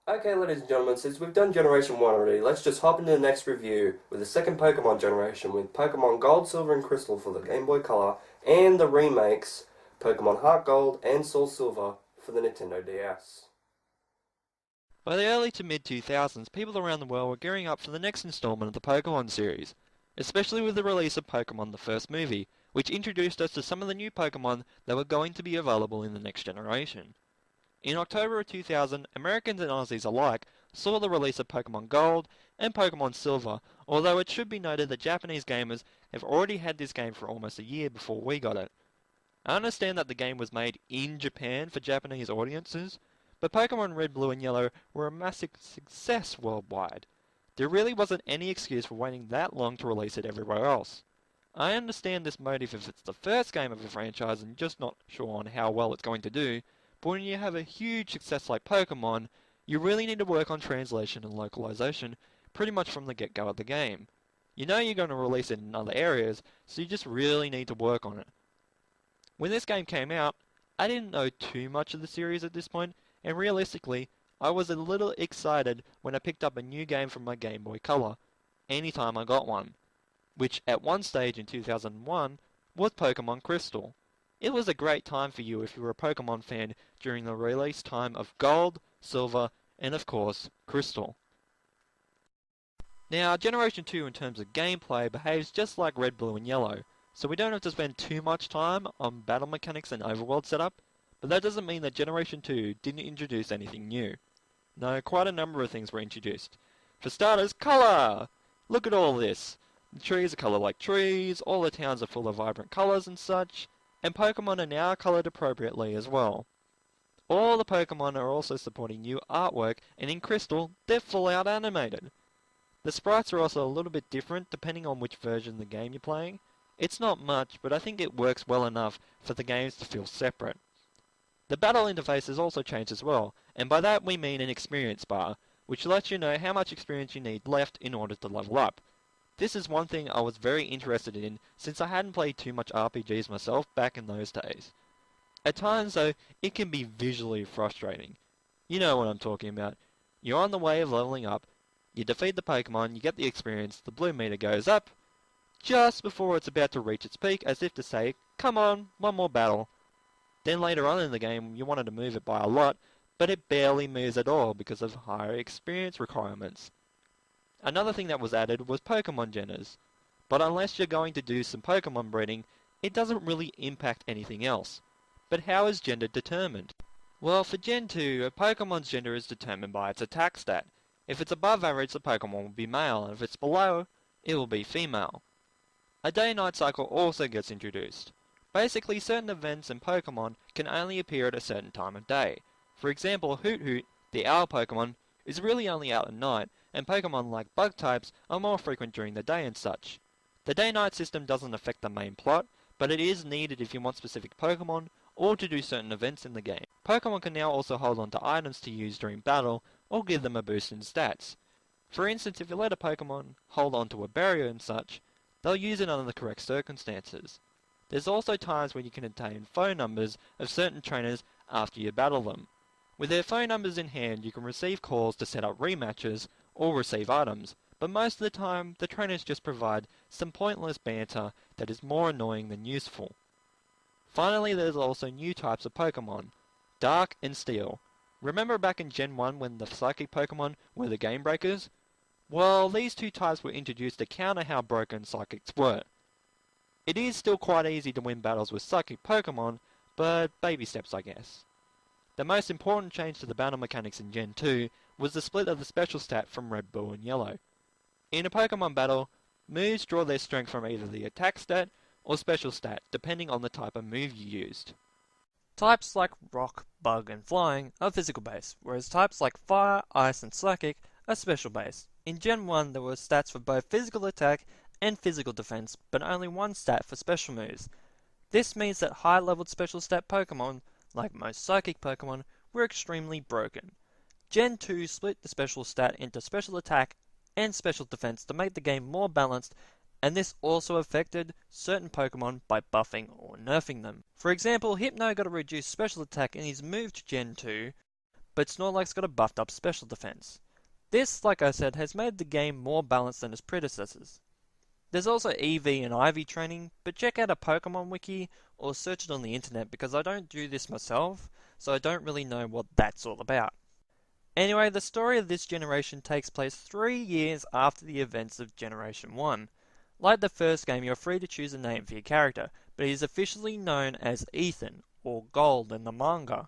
Okay, ladies and gentlemen, since we've done Generation 1 already, let's just hop into the next review with the second Pokemon generation with Pokemon Gold, Silver and Crystal for the Game Boy Color and the remakes Pokemon Heart Gold and Soul Silver for the Nintendo DS. By the early to mid 2000s, people around the world were gearing up for the next installment of the Pokémon series, especially with the release of Pokémon the first movie, which introduced us to some of the new Pokémon that were going to be available in the next generation. In October of 2000, Americans and Aussies alike saw the release of Pokémon Gold and Pokémon Silver, although it should be noted that Japanese gamers have already had this game for almost a year before we got it. I understand that the game was made in Japan for Japanese audiences, but Pokemon Red, Blue and Yellow were a massive success worldwide. There really wasn't any excuse for waiting that long to release it everywhere else. I understand this motive if it's the first game of a franchise and just not sure on how well it's going to do, but when you have a huge success like Pokemon, you really need to work on translation and localization pretty much from the get-go of the game. You know you're going to release it in other areas, so you just really need to work on it. When this game came out, I didn't know too much of the series at this point, and realistically, I was a little excited when I picked up a new game from my Game Boy Color, anytime I got one, which at one stage in 2001 was Pokemon Crystal. It was a great time for you if you were a Pokemon fan during the release time of Gold, Silver, and of course, Crystal. Now, Generation 2 in terms of gameplay behaves just like Red, Blue, and Yellow, so we don't have to spend too much time on battle mechanics and overworld setup, but that doesn't mean that Generation 2 didn't introduce anything new. No, quite a number of things were introduced. For starters, colour! Look at all this! The trees are coloured like trees, all the towns are full of vibrant colours and such, and Pokemon are now coloured appropriately as well. All the Pokemon are also supporting new artwork, and in Crystal, they're full out animated. The sprites are also a little bit different depending on which version of the game you're playing. It's not much, but I think it works well enough for the games to feel separate. The battle interface has also changed as well, and by that we mean an experience bar, which lets you know how much experience you need left in order to level up. This is one thing I was very interested in since I hadn't played too much RPGs myself back in those days. At times though, it can be visually frustrating. You know what I'm talking about. You're on the way of leveling up, you defeat the Pokemon, you get the experience, the blue meter goes up, just before it's about to reach its peak as if to say, come on, one more battle. Then later on in the game you wanted to move it by a lot, but it barely moves at all because of higher experience requirements. Another thing that was added was Pokemon Geners, but unless you're going to do some Pokemon breeding, it doesn't really impact anything else. But how is gender determined? Well, for Gen 2, a Pokemon's gender is determined by its attack stat. If it's above average, the Pokemon will be male, and if it's below, it will be female. A day-night cycle also gets introduced. Basically, certain events in Pokemon can only appear at a certain time of day. For example, Hoot Hoot, the owl Pokemon, is really only out at night, and Pokemon like bug types are more frequent during the day and such. The day-night system doesn't affect the main plot, but it is needed if you want specific Pokemon or to do certain events in the game. Pokemon can now also hold on to items to use during battle or give them a boost in stats. For instance, if you let a Pokemon hold on to a barrier and such, they'll use it under the correct circumstances. There's also times when you can obtain phone numbers of certain trainers after you battle them. With their phone numbers in hand, you can receive calls to set up rematches or receive items, but most of the time the trainers just provide some pointless banter that is more annoying than useful. Finally, there's also new types of Pokemon, Dark and Steel. Remember back in Gen 1 when the Psychic Pokemon were the Game Breakers? Well, these two types were introduced to counter how broken Psychics were. It is still quite easy to win battles with Psychic Pokemon, but baby steps I guess. The most important change to the battle mechanics in Gen 2 was the split of the special stat from Red, Blue and Yellow. In a Pokemon battle, moves draw their strength from either the attack stat or special stat, depending on the type of move you used. Types like Rock, Bug, and Flying are physical based, whereas types like Fire, Ice, and Psychic are special based. In Gen 1 there were stats for both physical attack and physical defense, but only one stat for special moves. This means that high-leveled special stat Pokemon, like most Psychic Pokemon, were extremely broken. Gen 2 split the special stat into special attack and special defense to make the game more balanced, and this also affected certain Pokemon by buffing or nerfing them. For example, Hypno got a reduced special attack in his move to Gen 2, but Snorlax got a buffed up special defense. This, like I said, has made the game more balanced than its predecessors. There's also EV and IV training, but check out a Pokemon wiki or search it on the internet because I don't do this myself, so I don't really know what that's all about. Anyway, the story of this generation takes place 3 years after the events of Generation 1. Like the first game, you're free to choose a name for your character, but he is officially known as Ethan, or Gold in the manga.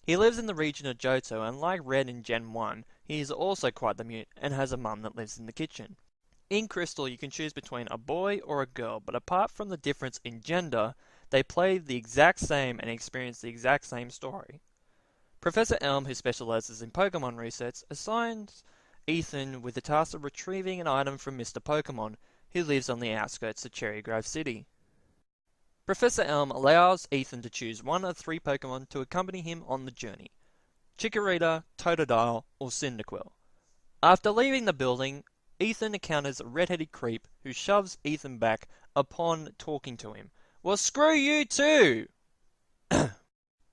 He lives in the region of Johto, and like Red in Gen 1, he is also quite the mute and has a mum that lives in the kitchen. In Crystal, you can choose between a boy or a girl, but apart from the difference in gender, they play the exact same and experience the exact same story. Professor Elm, who specializes in Pokemon research, assigns Ethan with the task of retrieving an item from Mr. Pokemon, who lives on the outskirts of Cherry Grove City. Professor Elm allows Ethan to choose one of 3 Pokemon to accompany him on the journey: Chikorita, Totodile, or Cyndaquil. After leaving the building, Ethan encounters a red-headed creep who shoves Ethan back upon talking to him. Well, screw you too!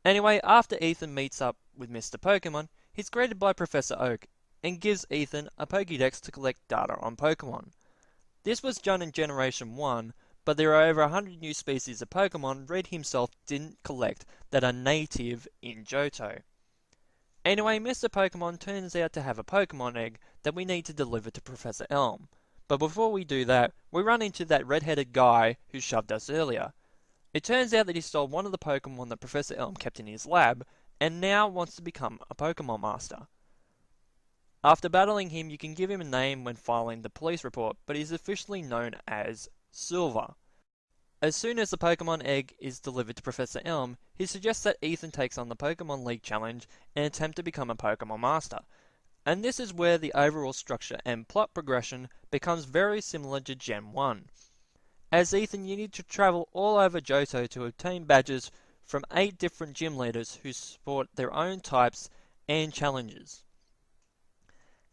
Anyway, after Ethan meets up with Mr. Pokemon, he's greeted by Professor Oak and gives Ethan a Pokédex to collect data on Pokemon. This was done in Generation 1, but there are over 100 new species of Pokemon Red himself didn't collect that are native in Johto. Anyway, Mr. Pokemon turns out to have a Pokemon egg that we need to deliver to Professor Elm. But before we do that, we run into that red-headed guy who shoved us earlier. It turns out that he stole one of the Pokemon that Professor Elm kept in his lab, and now wants to become a Pokemon Master. After battling him, you can give him a name when filing the police report, but he's officially known as Silver. As soon as the Pokemon egg is delivered to Professor Elm, he suggests that Ethan takes on the Pokemon League Challenge and attempt to become a Pokemon Master. And this is where the overall structure and plot progression becomes very similar to Gen 1. As Ethan, you need to travel all over Johto to obtain badges from 8 different gym leaders who support their own types and challenges.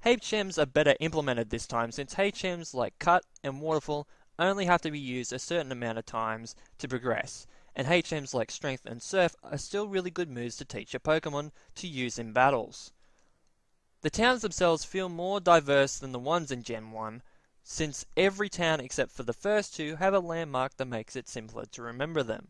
HMs are better implemented this time, since HMs like Cut and Waterfall only have to be used a certain amount of times to progress, and HMs like Strength and Surf are still really good moves to teach your Pokemon to use in battles. The towns themselves feel more diverse than the ones in Gen 1, since every town except for the first 2 have a landmark that makes it simpler to remember them.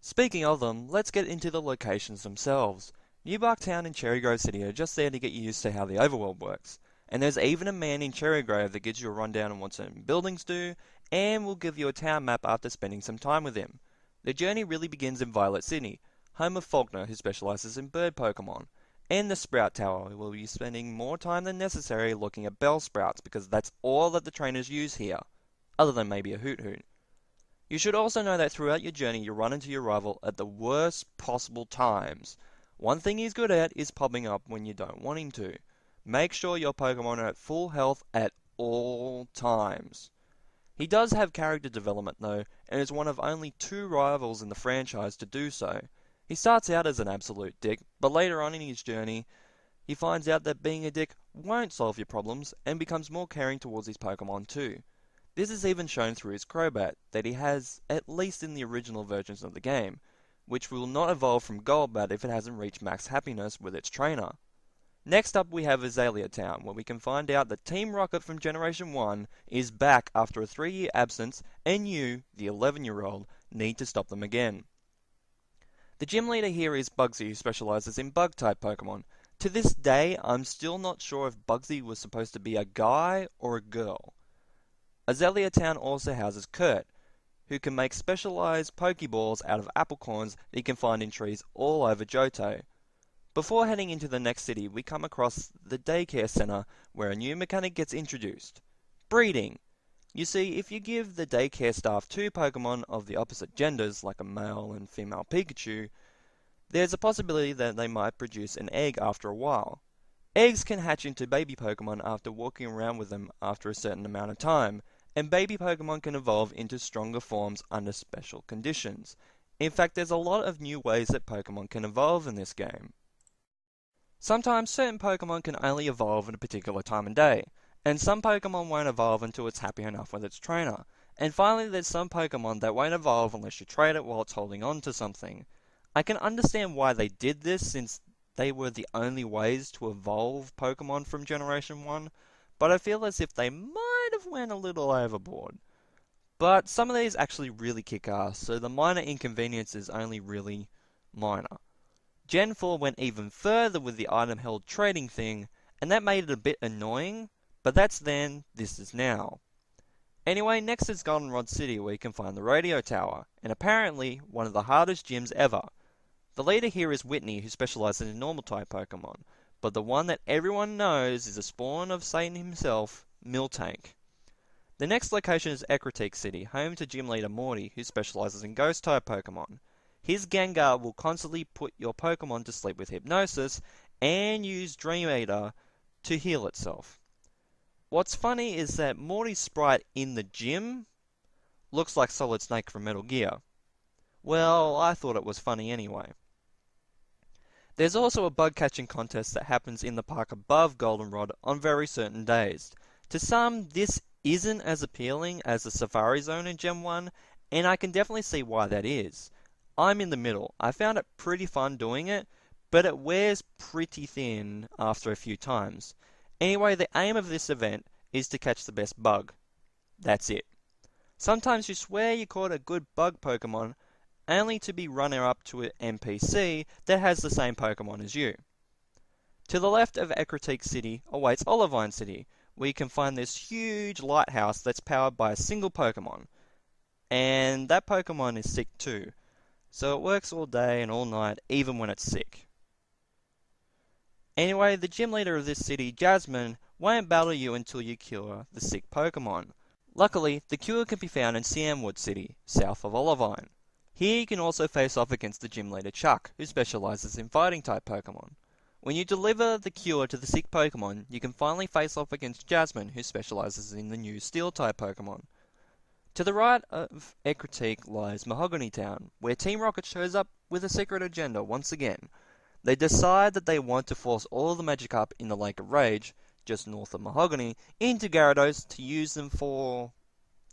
Speaking of them, let's get into the locations themselves. New Bark Town and Cherry Grove City are just there to get you used to how the overworld works. And there's even a man in Cherry Grove that gives you a rundown on what certain buildings do, and will give you a town map after spending some time with him. The journey really begins in Violet City, home of Faulkner, who specializes in bird Pokemon, and the Sprout Tower, who will be spending more time than necessary looking at Bellsprouts, because that's all that the trainers use here, other than maybe a Hoot Hoot. You should also know that throughout your journey you run into your rival at the worst possible times. One thing he's good at is popping up when you don't want him to. Make sure your Pokemon are at full health at all times. He does have character development though, and is one of only 2 rivals in the franchise to do so. He starts out as an absolute dick, but later on in his journey, he finds out that being a dick won't solve your problems, and becomes more caring towards his Pokemon too. This is even shown through his Crobat, that he has at least in the original versions of the game, which will not evolve from Golbat if it hasn't reached max happiness with its trainer. Next up we have Azalea Town, where we can find out that Team Rocket from Generation 1 is back after a 3-year absence, and you, the 11-year-old, need to stop them again. The gym leader here is Bugsy, who specializes in Bug-type Pokemon. To this day, I'm still not sure if Bugsy was supposed to be a guy or a girl. Azalea Town also houses Kurt, who can make specialized Pokeballs out of apricorns that you can find in trees all over Johto. Before heading into the next city, we come across the daycare center where a new mechanic gets introduced: breeding. You see, if you give the daycare staff 2 Pokemon of the opposite genders, like a male and female Pikachu, there's a possibility that they might produce an egg after a while. Eggs can hatch into baby Pokemon after walking around with them after a certain amount of time, and baby Pokemon can evolve into stronger forms under special conditions. In fact, there's a lot of new ways that Pokemon can evolve in this game. Sometimes certain Pokemon can only evolve at a particular time of day, and some Pokemon won't evolve until it's happy enough with its trainer. And finally, there's some Pokemon that won't evolve unless you trade it while it's holding on to something. I can understand why they did this since they were the only ways to evolve Pokemon from Generation 1, but I feel as if they might have went a little overboard. But some of these actually really kick ass, so the minor inconvenience is only really minor. Gen 4 went even further with the item held trading thing, and that made it a bit annoying, but that's then, this is now. Anyway, next is Goldenrod City where you can find the radio tower, and apparently one of the hardest gyms ever. The leader here is Whitney, who specializes in normal type Pokemon, but the one that everyone knows is a spawn of Satan himself, Miltank. The next location is Ecruteak City, home to gym leader Morty, who specializes in ghost type Pokemon. His Gengar will constantly put your Pokemon to sleep with hypnosis and use Dream Eater to heal itself. What's funny is that Morty's sprite in the gym looks like Solid Snake from Metal Gear. Well, I thought it was funny anyway. There's also a bug catching contest that happens in the park above Goldenrod on very certain days. To some, this isn't as appealing as the Safari Zone in Gen 1, and I can definitely see why that is. I'm in the middle. I found it pretty fun doing it, but it wears pretty thin after a few times. Anyway, the aim of this event is to catch the best bug. That's it. Sometimes you swear you caught a good bug Pokemon, only to be runner-up to an NPC that has the same Pokemon as you. To the left of Ecruteak City awaits Olivine City, where you can find this huge lighthouse that's powered by a single Pokemon. And that Pokemon is sick too, so it works all day and all night, even when it's sick. Anyway, the gym leader of this city, Jasmine, won't battle you until you cure the sick Pokemon. Luckily, the cure can be found in Cianwood City, south of Olivine. Here you can also face off against the gym leader Chuck, who specializes in fighting type Pokemon. When you deliver the cure to the sick Pokemon, you can finally face off against Jasmine, who specializes in the new steel type Pokemon. To the right of Ecruteak lies Mahogany Town, where Team Rocket shows up with a secret agenda once again. They decide that they want to force all the Magikarp in the Lake of Rage, just north of Mahogany, into Gyarados to use them for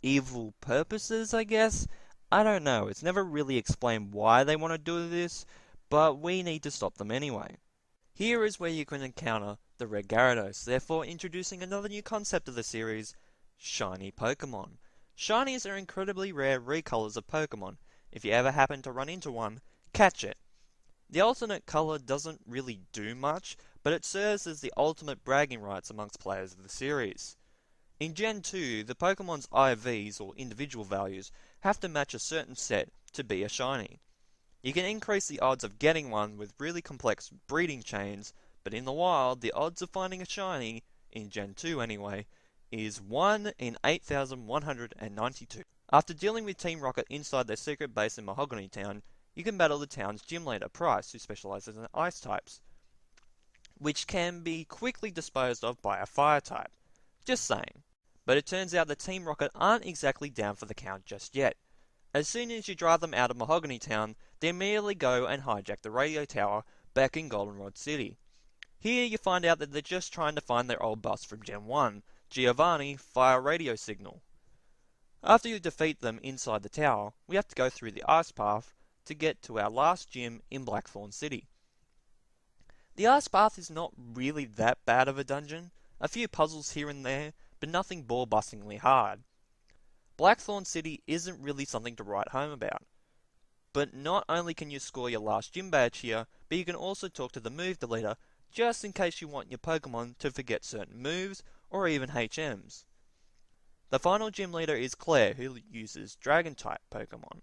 evil purposes, I guess? I don't know, it's never really explained why they want to do this, but we need to stop them anyway. Here is where you can encounter the Red Gyarados, therefore introducing another new concept of the series, Shiny Pokemon. Shinies are incredibly rare recolors of Pokemon. If you ever happen to run into one, catch it. The alternate color doesn't really do much, but it serves as the ultimate bragging rights amongst players of the series. In Gen 2, the Pokemon's IVs, or individual values, have to match a certain set to be a shiny. You can increase the odds of getting one with really complex breeding chains, but in the wild, the odds of finding a shiny, in Gen 2 anyway, is 1 in 8,192. After dealing with Team Rocket inside their secret base in Mahogany Town, you can battle the town's gym leader, Price, who specializes in ice types, which can be quickly disposed of by a fire type. Just saying. But it turns out that Team Rocket aren't exactly down for the count just yet. As soon as you drive them out of Mahogany Town, they immediately go and hijack the radio tower back in Goldenrod City. Here you find out that they're just trying to find their old boss from Gen 1, Giovanni, via radio signal. After you defeat them inside the tower, we have to go through the ice path to get to our last gym in Blackthorn City. The ice path is not really that bad of a dungeon, a few puzzles here and there, but nothing ball-bustingly hard. Blackthorn City isn't really something to write home about. But not only can you score your last gym badge here, but you can also talk to the move deleter, just in case you want your Pokemon to forget certain moves, or even HMs. The final gym leader is Claire, who uses Dragon-type Pokemon.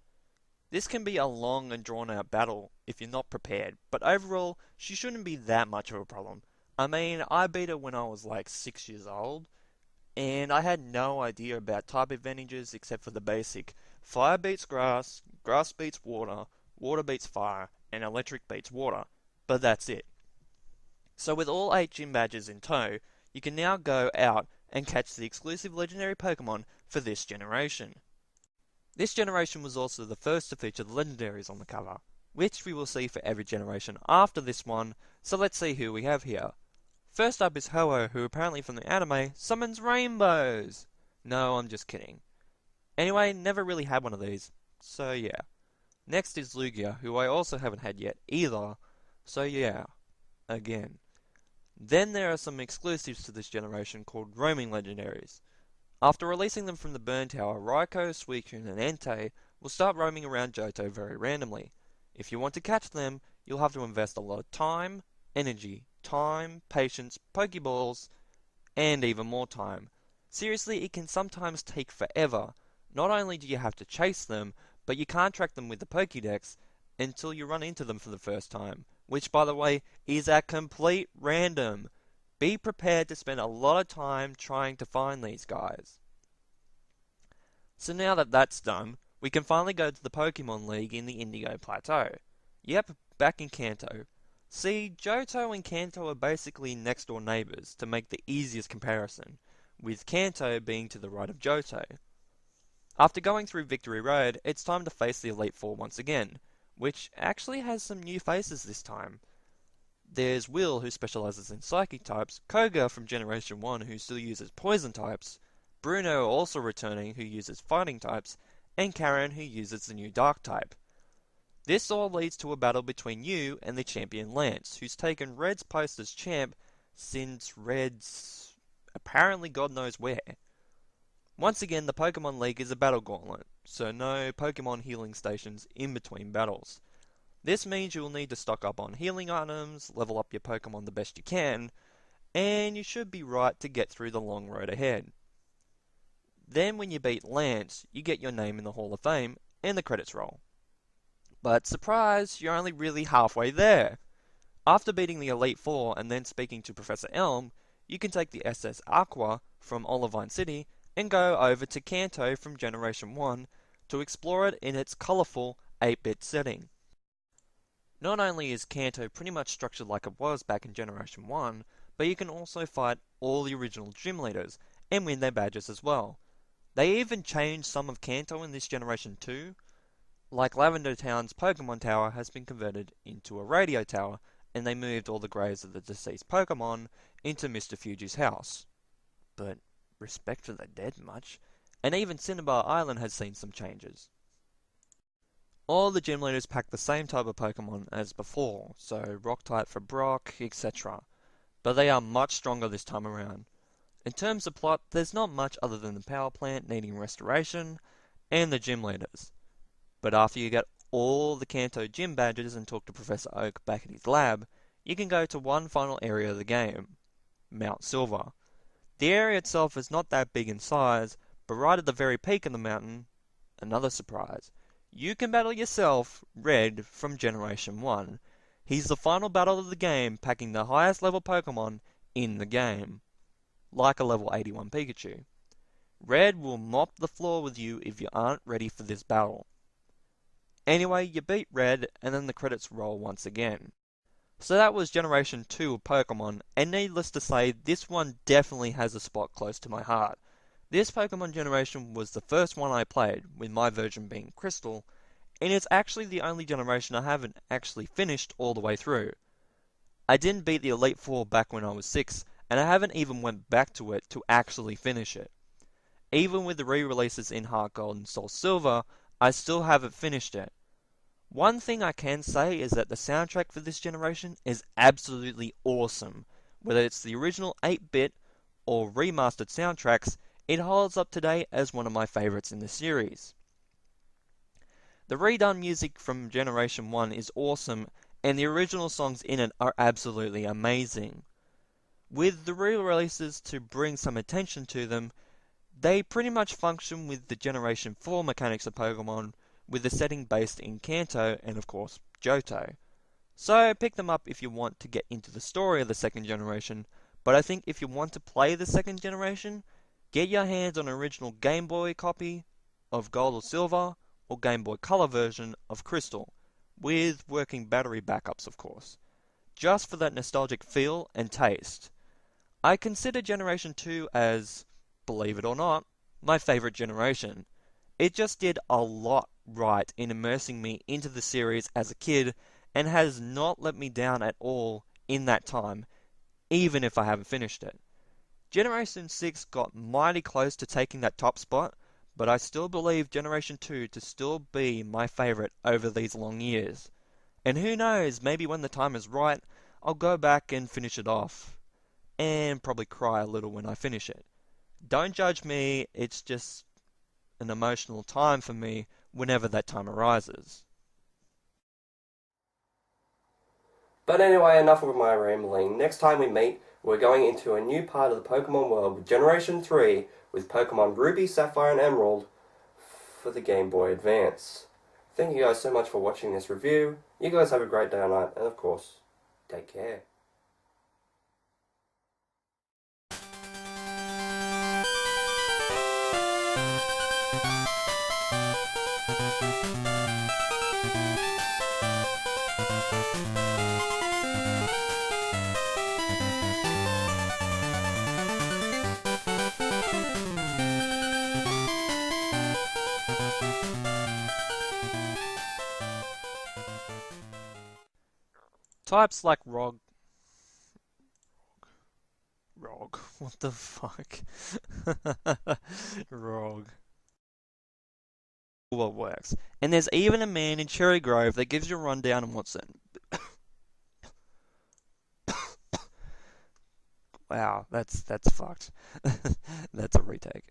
This can be a long and drawn-out battle if you're not prepared, but overall, she shouldn't be that much of a problem. I mean, I beat her when I was like 6 years old, and I had no idea about type advantages except for the basic fire beats grass, grass beats water, water beats fire, and electric beats water, but that's it. So with all 8 gym badges in tow, you can now go out and catch the exclusive legendary Pokemon for this generation. This generation was also the first to feature the legendaries on the cover, which we will see for every generation after this one, so let's see who we have here. First up is Ho-Oh, who apparently from the anime summons rainbows! No, I'm just kidding. Anyway, never really had one of these, so yeah. Next is Lugia, who I also haven't had yet either, so yeah, again. Then there are some exclusives to this generation called roaming legendaries. After releasing them from the Burn Tower, Raikou, Suicune, and Entei will start roaming around Johto very randomly. If you want to catch them, you'll have to invest a lot of time, patience, Pokeballs, and even more time. Seriously, it can sometimes take forever. Not only do you have to chase them, but you can't track them with the Pokédex until you run into them for the first time, which, by the way, is at complete random. Be prepared to spend a lot of time trying to find these guys. So now that that's done, we can finally go to the Pokemon League in the Indigo Plateau. Yep, back in Kanto. See, Johto and Kanto are basically next door neighbours to make the easiest comparison, with Kanto being to the right of Johto. After going through Victory Road, it's time to face the Elite Four once again, which actually has some new faces this time. There's Will, who specializes in Psychic types, Koga from Generation 1, who still uses Poison types, Bruno also returning, who uses Fighting types, and Karen, who uses the new Dark type. This all leads to a battle between you and the champion Lance, who's taken Red's post as champ since Red's apparently God knows where. Once again, the Pokemon League is a battle gauntlet, so no Pokemon healing stations in between battles. This means you'll need to stock up on healing items, level up your Pokemon the best you can, and you should be right to get through the long road ahead. Then when you beat Lance, you get your name in the Hall of Fame, and the credits roll. But surprise, you're only really halfway there! After beating the Elite Four and then speaking to Professor Elm, you can take the SS Aqua from Olivine City and go over to Kanto from Generation 1 to explore it in its colourful 8-bit setting. Not only is Kanto pretty much structured like it was back in Generation 1, but you can also fight all the original gym leaders and win their badges as well. They even changed some of Kanto in this Generation 2, like Lavender Town's Pokemon Tower has been converted into a radio tower, and they moved all the graves of the deceased Pokemon into Mr. Fuji's house. But respect for the dead much? And even Cinnabar Island has seen some changes. All the gym leaders pack the same type of Pokemon as before, so Rock type for Brock, etc. But they are much stronger this time around. In terms of plot, there's not much other than the power plant needing restoration, and the gym leaders. But after you get all the Kanto gym badges and talk to Professor Oak back at his lab, you can go to one final area of the game, Mount Silver. The area itself is not that big in size, but right at the very peak of the mountain, another surprise. You can battle yourself, Red, from Generation 1. He's the final battle of the game, packing the highest level Pokemon in the game, like a level 81 Pikachu. Red will mop the floor with you if you aren't ready for this battle. Anyway, you beat Red, and then the credits roll once again. So that was Generation 2 of Pokemon, and needless to say, this one definitely has a spot close to my heart. This Pokemon generation was the first one I played, with my version being Crystal, and it's actually the only generation I haven't actually finished all the way through. I didn't beat the Elite Four back when I was 6, and I haven't even went back to it to actually finish it. Even with the re-releases in Heart Gold and Soul Silver, I still haven't finished it. One thing I can say is that the soundtrack for this generation is absolutely awesome. Whether it's the original 8-bit or remastered soundtracks, it holds up today as one of my favourites in the series. The redone music from Generation 1 is awesome, and the original songs in it are absolutely amazing. With the re-releases to bring some attention to them, they pretty much function with the Generation 4 mechanics of Pokemon, with the setting based in Kanto and of course Johto. So pick them up if you want to get into the story of the second generation, but I think if you want to play the second generation, get your hands on an original Game Boy copy of Gold or Silver, or Game Boy Color version of Crystal, with working battery backups of course, just for that nostalgic feel and taste. I consider Generation 2 as, believe it or not, my favourite generation. It just did a lot right in immersing me into the series as a kid, and has not let me down at all in that time, even if I haven't finished it. Generation 6 got mighty close to taking that top spot, but I still believe Generation 2 to still be my favorite over these long years. And who knows, maybe when the time is right, I'll go back and finish it off. And probably cry a little when I finish it. Don't judge me, it's just an emotional time for me whenever that time arises. But anyway, enough of my rambling. Next time we meet, we're going into a new part of the Pokemon world with Generation 3 with Pokemon Ruby, Sapphire, and Emerald for the Game Boy Advance. Thank you guys so much for watching this review. You guys have a great day or night, and of course, take care. Types like Rog. What the fuck? Rog. What works. And there's even a man in Cherry Grove that gives you a rundown on what's in. Wow, that's fucked. That's a retake.